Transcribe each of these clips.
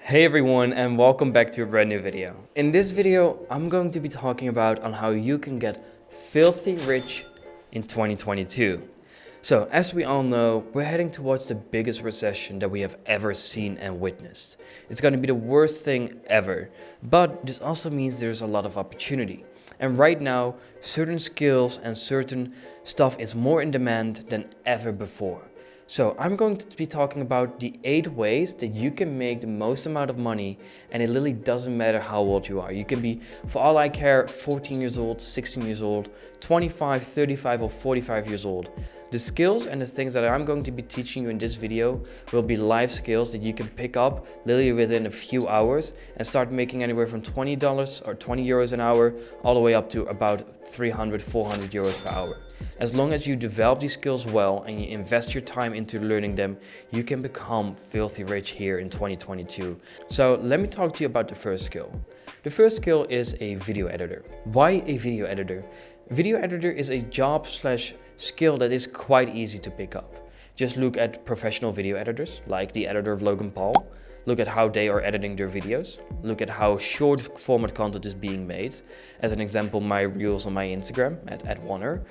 Hey everyone, and welcome back to a brand new video. In this video, I'm going to be talking about on how you can get filthy rich in 2022. So as we all know, we're heading towards the biggest recession that we have ever seen and witnessed. It's going to be the worst thing ever, but this also means there's a lot of opportunity. And right now, certain skills and certain stuff is more in demand than ever before. So I'm going to be talking about the 8 ways that you can make the most amount of money, and it literally doesn't matter how old you are. You can be, for all I care, 14 years old, 16 years old, 25, 35 or 45 years old. The skills and the things that I'm going to be teaching you in this video will be life skills that you can pick up literally within a few hours and start making anywhere from $20 or 20 euros an hour all the way up to about 300, 400 euros per hour. As long as you develop these skills well and you invest your time into learning them, you can become filthy rich here in 2022. So let me talk to you about the first skill. The first skill is a video editor. Why a video editor? Video editor is a job/skill that is quite easy to pick up. Just look at professional video editors, like the editor of Logan Paul. Look at how they are editing their videos. Look at how short format content is being made. As an example, my reels on my Instagram at Wanner.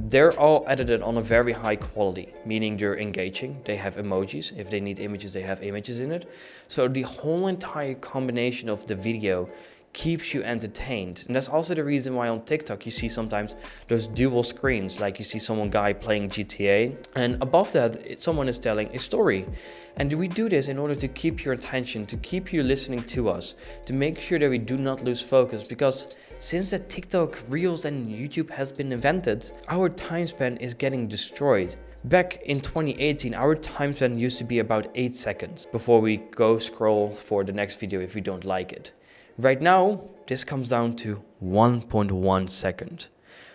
They're all edited on a very high quality, meaning they're engaging. They have emojis. If they need images, they have images in it. So the whole entire combination of the video keeps you entertained. And that's also the reason why on TikTok you see sometimes those dual screens, like you see someone guy playing GTA and above that someone is telling a story. And we do this in order to keep your attention, to keep you listening to us, to make sure that we do not lose focus, because since the TikTok, Reels and YouTube has been invented, our time span is getting destroyed. Back in 2018, our time span used to be about 8 seconds before we go scroll for the next video if we don't like it. Right now, this comes down to 1.1 second.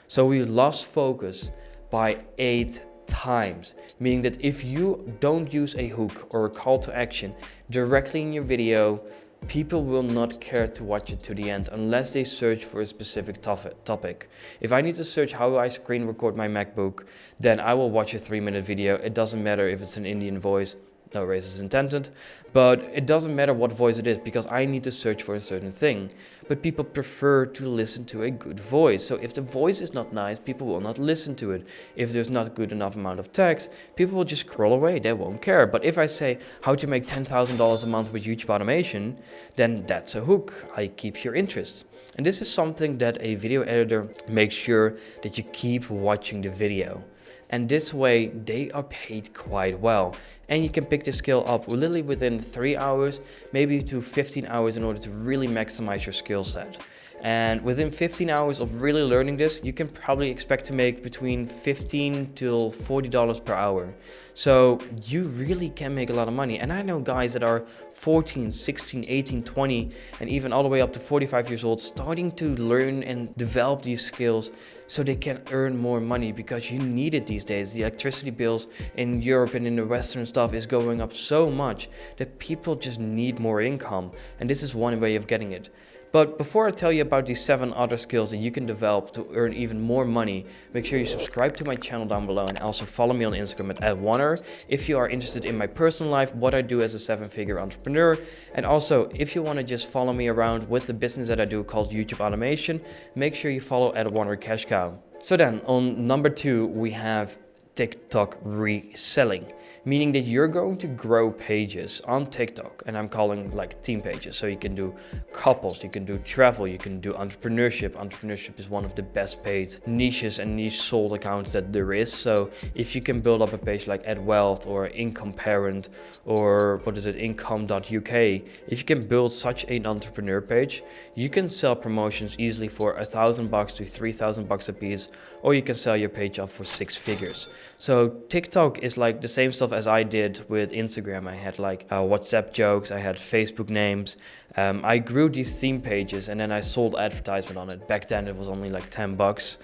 So we lost focus by 8 times, meaning that if you don't use a hook or a call to action directly in your video, people will not care to watch it to the end unless they search for a specific topic. If I need to search how I screen record my MacBook, then I will watch a 3-minute video. It doesn't matter if it's an Indian voice. No racist intended, but it doesn't matter what voice it is because I need to search for a certain thing. But people prefer to listen to a good voice. So if the voice is not nice, people will not listen to it. If there's not good enough amount of text, people will just scroll away. They won't care. But if I say how to make $10,000 a month with YouTube automation, then that's a hook. I keep your interest. And this is something that a video editor makes sure that you keep watching the video. And this way they are paid quite well. And you can pick the skill up literally within 3 hours, maybe to 15 hours in order to really maximize your skill set. And within 15 hours of really learning this, you can probably expect to make between $15 to $40 per hour. So you really can make a lot of money. And I know guys that are 14, 16, 18, 20, and even all the way up to 45 years old, starting to learn and develop these skills so they can earn more money, because you need it these days. The electricity bills in Europe and in the Western stuff is going up so much that people just need more income. And this is one way of getting it. But before I tell you about these 7 other skills that you can develop to earn even more money, make sure you subscribe to my channel down below and also follow me on Instagram at Wanner if you are interested in my personal life, what I do as a 7-figure entrepreneur. And also, if you want to just follow me around with the business that I do called YouTube automation, make sure you follow at Wanner Cash Cow. So then on number 2, we have TikTok reselling, meaning that you're going to grow pages on TikTok, and I'm calling like theme pages. So you can do couples, you can do travel, you can do entrepreneurship. Entrepreneurship is one of the best paid niches and niche sold accounts that there is. So if you can build up a page like Add Wealth or Income Parent or income.uk, if you can build such an entrepreneur page, you can sell promotions easily for $1,000 to $3,000 a piece, or you can sell your page up for 6 figures. So TikTok is like the same stuff as I did with Instagram. I had like WhatsApp jokes, I had Facebook names. I grew these theme pages and then I sold advertisement on it. Back then it was only like $10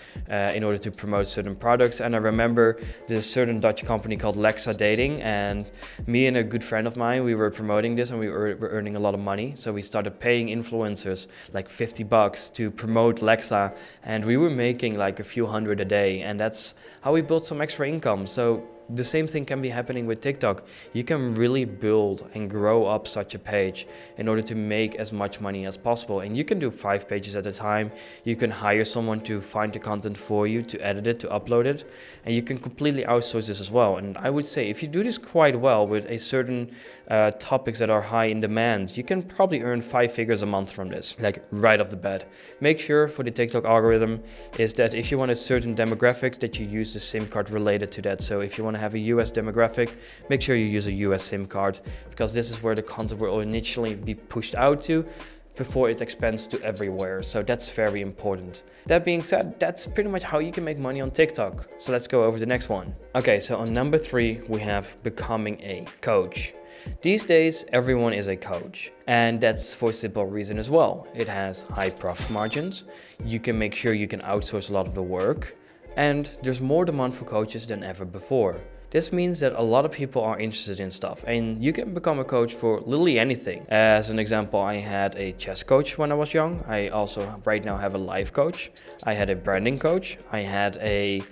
in order to promote certain products. And I remember this certain Dutch company called Lexa Dating, and me and a good friend of mine, we were promoting this and we were earning a lot of money. So we started paying influencers like $50 to promote Lexa, and we were making like a few hundred a day, and that's how we built some extra income. So The same thing can be happening with TikTok. You can really build and grow up such a page in order to make as much money as possible. And you can do 5 pages at a time. You can hire someone to find the content for you, to edit it, to upload it. And you can completely outsource this as well. And I would say if you do this quite well with a certain topics that are high in demand, you can probably earn 5 figures a month from this, like right off the bat. Make sure for the TikTok algorithm is that if you want a certain demographic, that you use the SIM card related to that. So if you want to have a US demographic, make sure you use a US SIM card, because this is where the content will initially be pushed out to before it expands to everywhere. So that's very important. That being said, that's pretty much how you can make money on TikTok. So let's go over to the next one. Okay, so on number 3, we have becoming a coach. These days, everyone is a coach, and that's for a simple reason as well. It has high profit margins. You can make sure you can outsource a lot of the work, and there's more demand for coaches than ever before. This means that a lot of people are interested in stuff, and you can become a coach for literally anything. As an example, I had a chess coach when I was young. I also right now have a life coach. I had a branding coach. I had a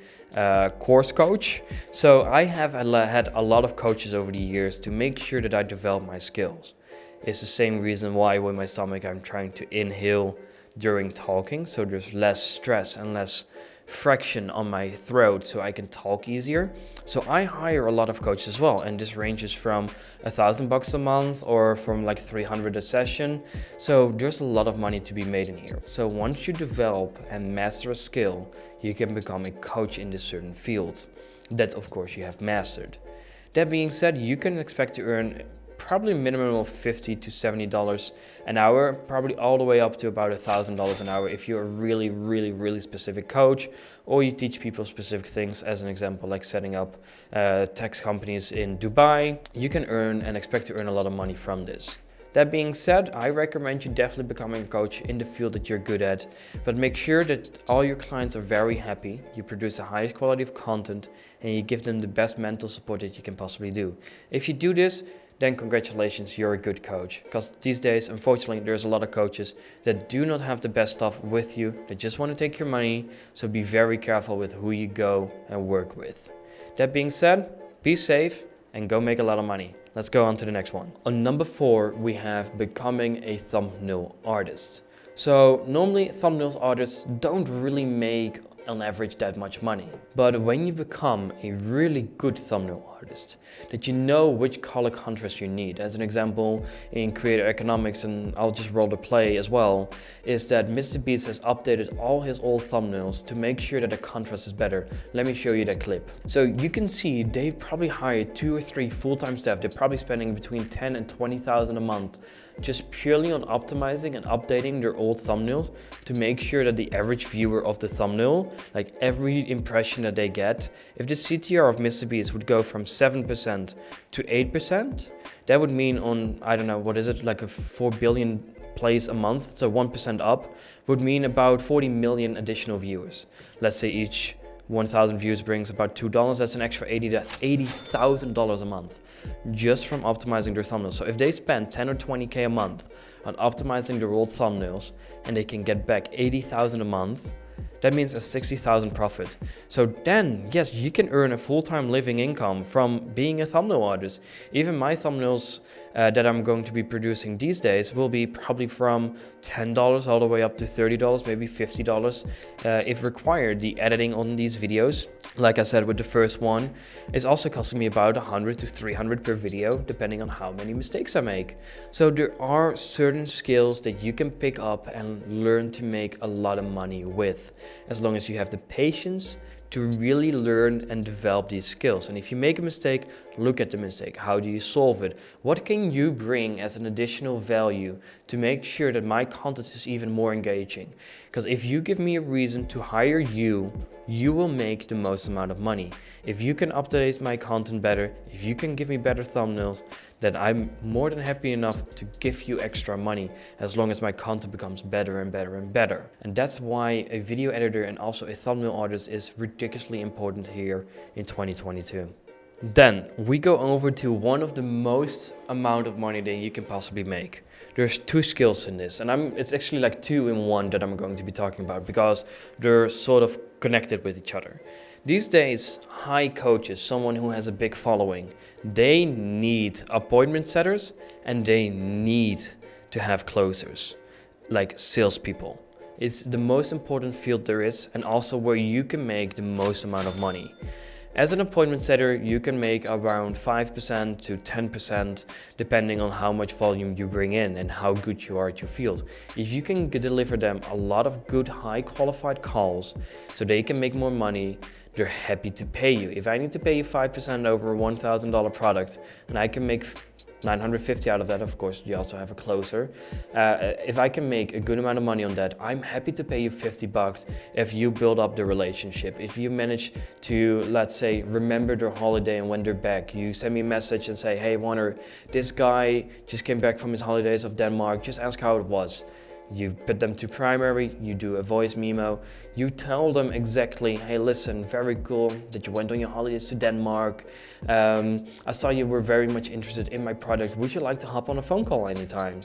course coach. So I have had a lot of coaches over the years to make sure that I develop my skills. It's the same reason why with my stomach I'm trying to inhale during talking, so there's less stress and less friction on my throat so I can talk easier. So I hire a lot of coaches as well, and this ranges from $1,000 a month or from like 300 a session. So there's a lot of money to be made in here. So once you develop and master a skill, you can become a coach in this certain field that of course you have mastered. That being said, you can expect to earn probably a minimum of $50 to $70 an hour, probably all the way up to about $1,000 an hour if you're a really specific coach, or you teach people specific things. As an example, like setting up tax companies in Dubai, you can earn and expect to earn a lot of money from this. That being said, I recommend you definitely becoming a coach in the field that you're good at, but make sure that all your clients are very happy, you produce the highest quality of content, and you give them the best mental support that you can possibly do. If you do this, then congratulations, you're a good coach. Because these days, unfortunately, there's a lot of coaches that do not have the best stuff with you. They just want to take your money. So be very careful with who you go and work with. That being said, be safe and go make a lot of money. Let's go on to the next one. On number 4, we have becoming a thumbnail artist. So normally thumbnail artists don't really make on average that much money. But when you become a really good thumbnail artist, that you know which color contrast you need. As an example, in creator economics, and I'll just roll the play as well, is that Mr. Beast has updated all his old thumbnails to make sure that the contrast is better. Let me show you that clip. So you can see they've probably hired 2 or 3 full-time staff. They're probably spending between $10,000 and $20,000 a month just purely on optimizing and updating their old thumbnails to make sure that the average viewer of the thumbnail, like every impression that they get, if the CTR of Mr. Beast would go from 7% to 8%, that would mean on, I don't know, what is it, like a 4 billion plays a month, so 1% up, would mean about 40 million additional viewers. Let's say each 1,000 views brings about $2, that's an extra $80,000 a month just from optimizing their thumbnails. So if they spend 10 or 20K a month on optimizing their old thumbnails and they can get back 80,000 a month, that means a 60,000 profit. So then, yes, you can earn a full-time living income from being a thumbnail artist. Even my thumbnails that I'm going to be producing these days will be probably from $10 all the way up to $30, maybe $50 if required. The editing on these videos, like I said with the first one, is also costing me about $100 to $300 per video, depending on how many mistakes I make. So there are certain skills that you can pick up and learn to make a lot of money with, as long as you have the patience to really learn and develop these skills. And if you make a mistake, look at the mistake. How do you solve it? What can you bring as an additional value to make sure that my content is even more engaging? Because if you give me a reason to hire you, you will make the most amount of money. If you can update my content better, if you can give me better thumbnails, then I'm more than happy enough to give you extra money as long as my content becomes better and better and better. And that's why a video editor and also a thumbnail artist is ridiculously important here in 2022. Then we go over to one of the most amount of money that you can possibly make. There's 2 skills in this, and it's actually like 2 in 1 that I'm going to be talking about because they're sort of connected with each other. These days, high coaches, someone who has a big following, they need appointment setters and they need to have closers, like salespeople. It's the most important field there is, and also where you can make the most amount of money. As an appointment setter, you can make around 5% to 10% depending on how much volume you bring in and how good you are at your field. If you can deliver them a lot of good, high qualified calls so they can make more money, they're happy to pay you. If I need to pay you 5% over a $1,000 product and I can make 950 out of that, of course, you also have a closer. If I can make a good amount of money on that, I'm happy to pay you $50 if you build up the relationship. If you manage to, let's say, remember their holiday and when they're back, you send me a message and say, hey, Wanner, this guy just came back from his holidays of Denmark, just ask how it was. You put them to primary, you do a voice memo, you tell them exactly, hey listen, very cool that you went on your holidays to Denmark. I saw you were very much interested in my product. Would you like to hop on a phone call anytime?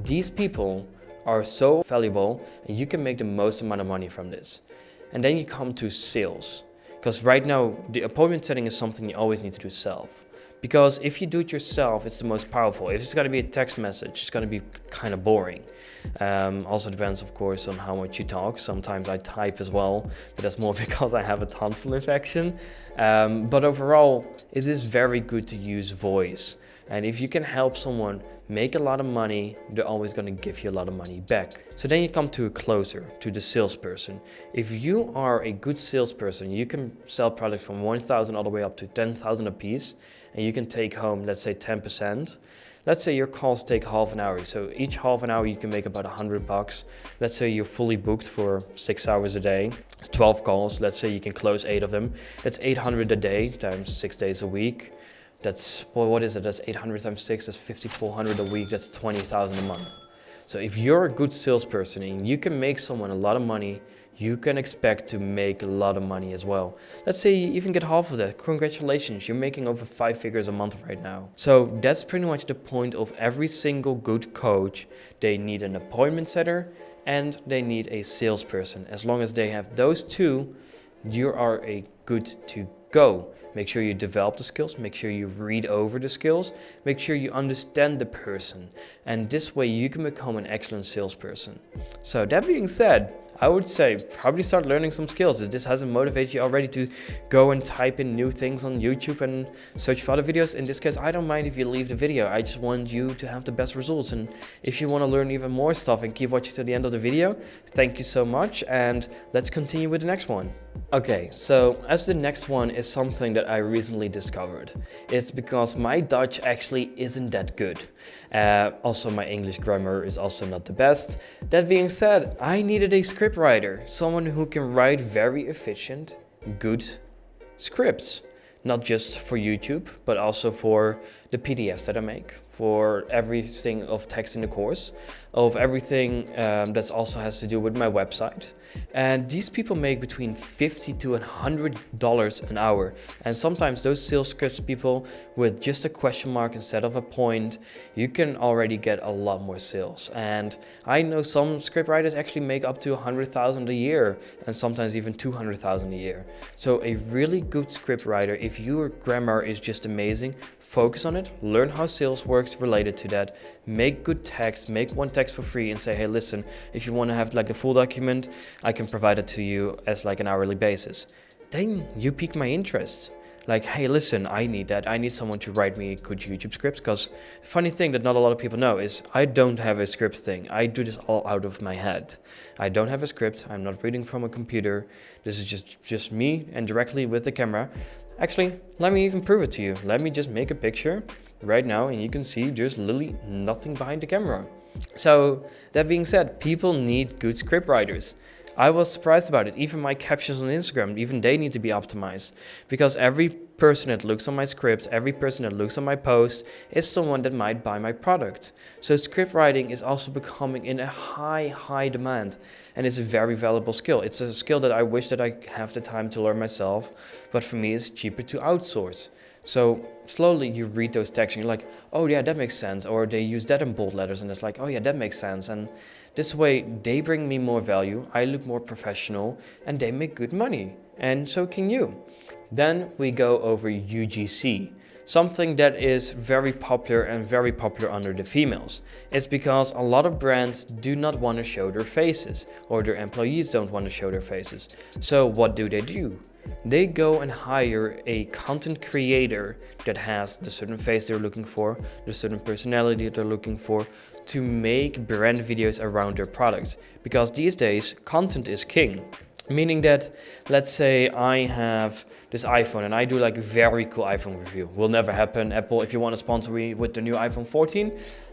These people are so valuable and you can make the most amount of money from this. And then you come to sales. Because right now, the appointment setting is something you always need to do self. Because if you do it yourself, it's the most powerful. If it's going to be a text message, it's going to be kind of boring. Also depends, of course, on how much you talk. Sometimes I type as well, but that's more because I have a tonsil infection. But overall, it is very good to use voice. And if you can help someone make a lot of money, they're always going to give you a lot of money back. So then you come to a closer, to the salesperson. If you are a good salesperson, you can sell products from 1,000 all the way up to 10,000 a piece, and you can take home, let's say 10%. Let's say your calls take half an hour. So each half an hour you can make about $100. Let's say you're fully booked for 6 hours a day. It's 12 calls. Let's say you can close 8 of them. That's 800 a day times 6 days a week. That's, well, what is it? That's 800 times 6, that's 5,400 a week. That's 20,000 a month. So if you're a good salesperson and you can make someone a lot of money, you can expect to make a lot of money as well. Let's say you even get half of that. Congratulations, you're making over 5 figures a month right now. So that's pretty much the point of every single good coach. They need an appointment setter and they need a salesperson. As long as they have those two, you are a good to go. Make sure you develop the skills, make sure you read over the skills, make sure you understand the person. And this way you can become an excellent salesperson. So that being said, I would say probably start learning some skills. If this hasn't motivated you already to go and type in new things on YouTube and search for other videos, in this case, I don't mind if you leave the video. I just want you to have the best results. And if you want to learn even more stuff and keep watching to the end of the video, thank you so much. And let's continue with the next one. Okay, so as the next one is something that I recently discovered. It's because my Dutch actually isn't that good. Also, my English grammar is also not the best. That being said, I needed a scriptwriter, someone who can write very efficient, good scripts. Not just for YouTube, but also for the PDFs that I make, for everything of text in the course, of everything that also has to do with my website. And these people make between $50 to $100 an hour. And sometimes those sales scripts people with just a question mark instead of a point, you can already get a lot more sales. And I know some scriptwriters actually make up to 100,000 a year and sometimes even 200,000 a year. So a really good scriptwriter, if your grammar is just amazing, focus on it, learn how sales works related to that, make good text, make one text for free and say, hey, listen, if you want to have like the full document, I can provide it to you as like an hourly basis. Then you pique my interest. Like, hey, listen, I need that. I need someone to write me a good YouTube script. Because the funny thing that not a lot of people know is I don't have a script thing. I do this all out of my head. I don't have a script. I'm not reading from a computer. This is just me and directly with the camera. Actually, let me even prove it to you. Let me just make a picture right now and you can see there's literally nothing behind the camera. So that being said, people need good scriptwriters. I was surprised about it. Even my captions on Instagram, even they need to be optimized. Because every person that looks on my script, every person that looks on my post is someone that might buy my product. So script writing is also becoming in a high demand. And it's a very valuable skill. It's a skill that I wish that I have the time to learn myself. But for me, it's cheaper to outsource. So slowly you read those texts and you're like, oh yeah, that makes sense. Or they use that in bold letters and it's like, oh yeah, that makes sense. And this way they bring me more value, I look more professional, and they make good money. And so can you. Then we go over UGC. Something that is very popular and very popular under the females. It's because a lot of brands do not want to show their faces, or their employees don't want to show their faces. So what do? They go and hire a content creator that has the certain face they're looking for, the certain personality they're looking for, to make brand videos around their products. Because these days, content is king. Meaning that, let's say I have this iPhone and I do like a very cool iPhone review. Will never happen. Apple, if you want to sponsor me with the new iPhone 14,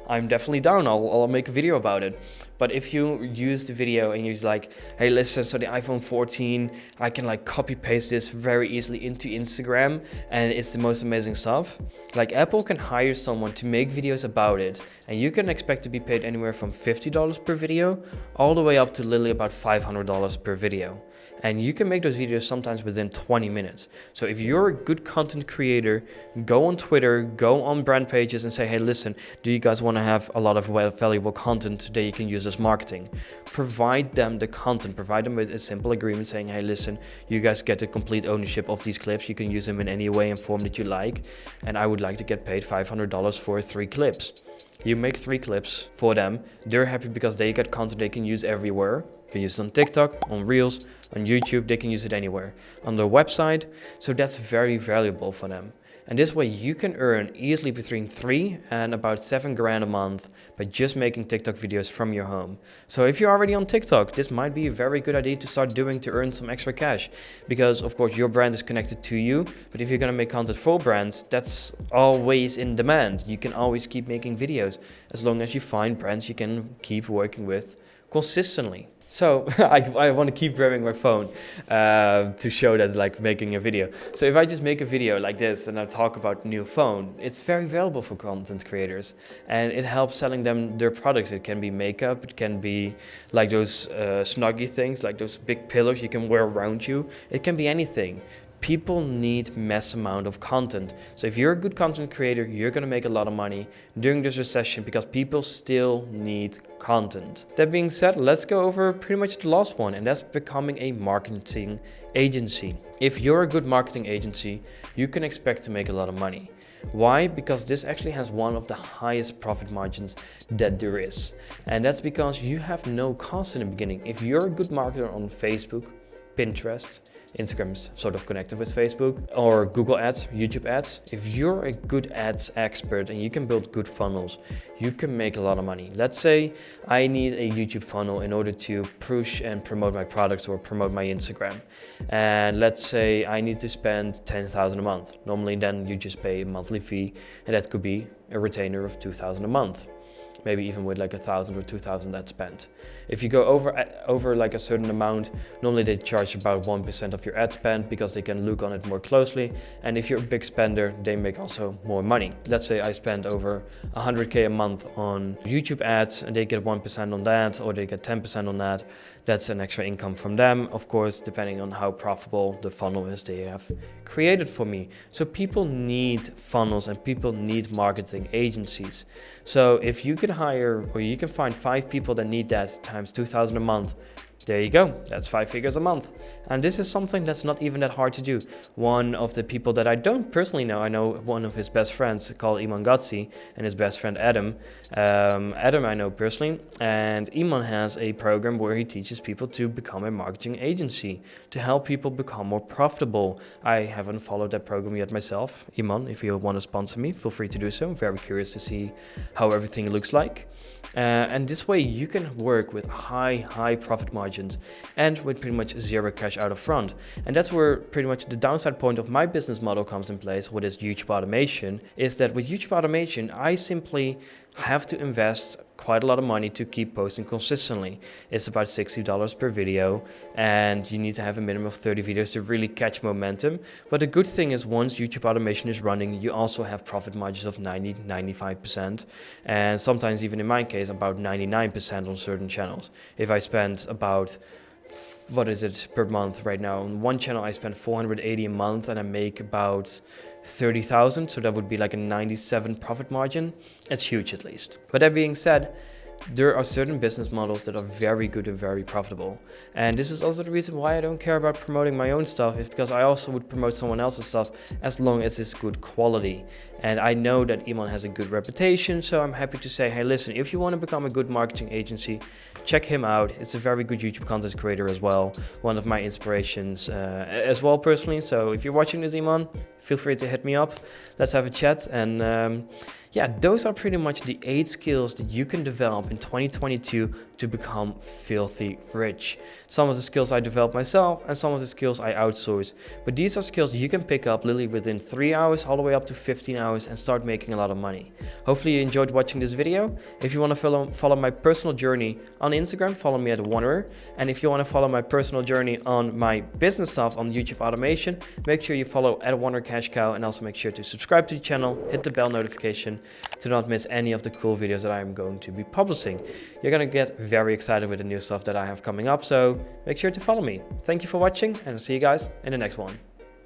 I'm definitely down. I'll make a video about it. But if you use the video and you're like, hey, listen, so the iPhone 14, I can like copy paste this very easily into Instagram and it's the most amazing stuff. Like Apple can hire someone to make videos about it and you can expect to be paid anywhere from $50 per video all the way up to literally about $500 per video. And you can make those videos sometimes within 20 minutes. So if you're a good content creator, go on Twitter, go on brand pages and say, hey, listen, do you guys want to have a lot of valuable content that you can use as marketing? Provide them the content, provide them with a simple agreement saying, hey, listen, you guys get the complete ownership of these clips. You can use them in any way and form that you like. And I would like to get paid $500 for 3 clips. You make 3 clips for them. They're happy because they get content they can use everywhere. You can use it on TikTok, on Reels, on YouTube. They can use it anywhere. On their website. So that's very valuable for them. And this way you can earn easily between 3 and about 7 grand a month by just making TikTok videos from your home. So if you're already on TikTok, this might be a very good idea to start doing to earn some extra cash. Because of course your brand is connected to you, but if you're gonna make content for brands, that's always in demand. You can always keep making videos as long as you find brands you can keep working with consistently. So I want to keep grabbing my phone to show that like making a video. So if I just make a video like this and I talk about new phone, it's very valuable for content creators and it helps selling them their products. It can be makeup, it can be like those snuggy things, like those big pillows you can wear around you. It can be anything. People need mass amount of content. So if you're a good content creator, you're gonna make a lot of money during this recession because people still need content. That being said, let's go over pretty much the last one, and that's becoming a marketing agency. If you're a good marketing agency, you can expect to make a lot of money. Why? Because this actually has one of the highest profit margins that there is. And that's because you have no cost in the beginning. If you're a good marketer on Facebook, Pinterest, Instagram is sort of connected with Facebook, or Google ads, YouTube ads. If you're a good ads expert and you can build good funnels, you can make a lot of money. Let's say I need a YouTube funnel in order to push and promote my products or promote my Instagram. And let's say I need to spend $10,000 a month. Normally then you just pay a monthly fee and that could be a retainer of $2,000 a month. Maybe even with like 1,000 or 2,000 that's spent. If you go over like a certain amount, normally they charge about 1% of your ad spend because they can look on it more closely. And if you're a big spender, they make also more money. Let's say I spend over 100K a month on YouTube ads and they get 1% on that, or they get 10% on that. That's an extra income from them, of course, depending on how profitable the funnel is they have created for me. So people need funnels and people need marketing agencies. So if you can hire, or you can find 5 people that need that times 2,000 a month, there you go, that's 5 figures a month. And this is something that's not even that hard to do. One of the people that I don't personally know, I know one of his best friends called Iman Gatsi and his best friend Adam. Adam I know personally, and Iman has a program where he teaches people to become a marketing agency, to help people become more profitable. I haven't followed that program yet myself. Iman, if you want to sponsor me, feel free to do so. I'm very curious to see how everything looks like. And this way you can work with high profit margins and with pretty much zero cash out of front. And that's where pretty much the downside point of my business model comes in place with this YouTube automation, is that with YouTube automation, I simply have to invest quite a lot of money to keep posting consistently. It's about $60 per video, and you need to have a minimum of 30 videos to really catch momentum. But the good thing is, once YouTube automation is running, you also have profit margins of 90-95%, and sometimes even in my case about 99% on certain channels. If I spend about, what is it per month right now? On one channel I spend $480 a month and I make about 30,000, so that would be like a 97 profit margin. It's huge at least. But that being said, there are certain business models that are very good and very profitable. And this is also the reason why I don't care about promoting my own stuff, is because I also would promote someone else's stuff as long as it's good quality. And I know that Iman has a good reputation, so I'm happy to say, hey, listen, if you want to become a good marketing agency, check him out. It's a very good YouTube content creator as well. One of my inspirations as well personally. So if you're watching this, Iman, feel free to hit me up. Let's have a chat. And yeah, those are pretty much the 8 skills that you can develop in 2022 to become filthy rich. Some of the skills I developed myself and some of the skills I outsource. But these are skills you can pick up literally within 3 hours all the way up to 15 hours and start making a lot of money. Hopefully you enjoyed watching this video. If you want to follow my personal journey on Instagram, follow me at Wanner. And if you want to follow my personal journey on my business stuff on YouTube automation, make sure you follow at Wanner Cash Cow, and also make sure to subscribe to the channel, hit the bell notification to not miss any of the cool videos that I am going to be publishing. You're going to get very excited with the new stuff that I have coming up, so make sure to follow me. Thank you for watching, and I'll see you guys in the next one.